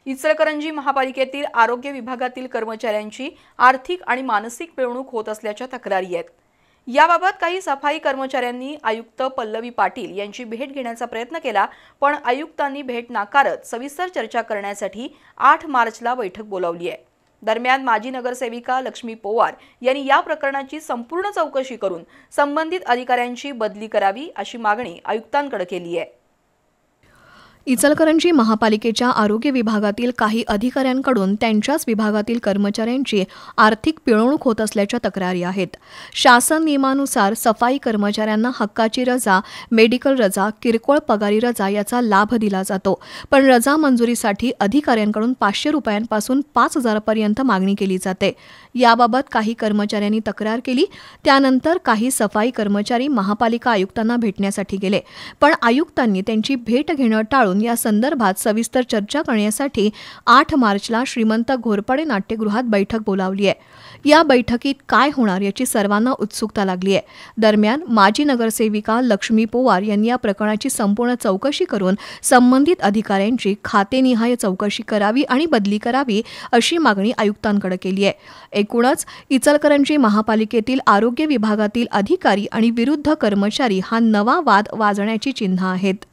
इचलकरंजी महापालिकेतील आरोग्य विभागातील कर्मचाऱ्यांची आर्थिक आणि मानसिक पिळवणूक होत असल्याच्या तक्रारी आहेत। याबाबत काही सफाई कर्मचाऱ्यांनी आयुक्त पल्लवी पाटील यांची भेट घेण्याचा प्रयत्न केला, पण आयुक्तांनी भेट नाकारत सविस्तर चर्चा करण्यासाठी 8 मार्चला बैठक बोलावली आहे। दरम्यान माजी नगरसेविका लक्ष्मी पोवार यांनी या प्रकरणाची संपूर्ण चौकशी करून संबंधित अधिकाऱ्यांची बदली करावी अशी मागणी आयुक्तांकडे केली आहे। इचलकरंजी महापालिकेच्या आरोग्य विभागातील काही अधिकाऱ्यांकडून त्यांच्याच विभागातील कर्मचाऱ्यांची आर्थिक पिळवणूक होत असल्याच्या तक्रारी आहेत। शासन नियमानुसार सफाई कर्मचाऱ्यांना हक्काची रजा, मेडिकल रजा, किरकोळ पगारी रजा याचा लाभ दिला जातो, पण रजा मंजुरीसाठी अधिकाऱ्यांकडून 500 रुपयांपासून 5000 पर्यंत मागणी केली जाते। याबाबत काही कर्मचाऱ्यांनी तक्रार केली। त्यानंतर काही सफाई कर्मचारी महापालिका आयुक्तांना भेटण्यासाठी गेले, पण आयुक्तांनी त्यांची भेट घेणं टाळून या संदर्भात सविस्तर चर्चा करण्यासाठी 8 मार्चला श्रीमंत घोरपडे नाट्यगृहात बैठक बोलावली आहे। या बैठकीत काय होणार याची सर्वांना उत्सुकता लागली आहे। दरम्यान माजी नगरसेविका लक्ष्मी पोवार यांनी या प्रकरणाची संपूर्ण चौकशी करून संबंधित अधिकाऱ्यांची खातेनिहाय चौकशी करावी आणि बदली करावी अशी मागणी आयुक्तांकडे केली आहे। एकूणच इचलकरंजी महापालिकेतील आरोग्य विभागातील अधिकारी आणि विरुद्ध कर्मचारी हा नवा वाद वाजण्याची चिन्ह आहेत।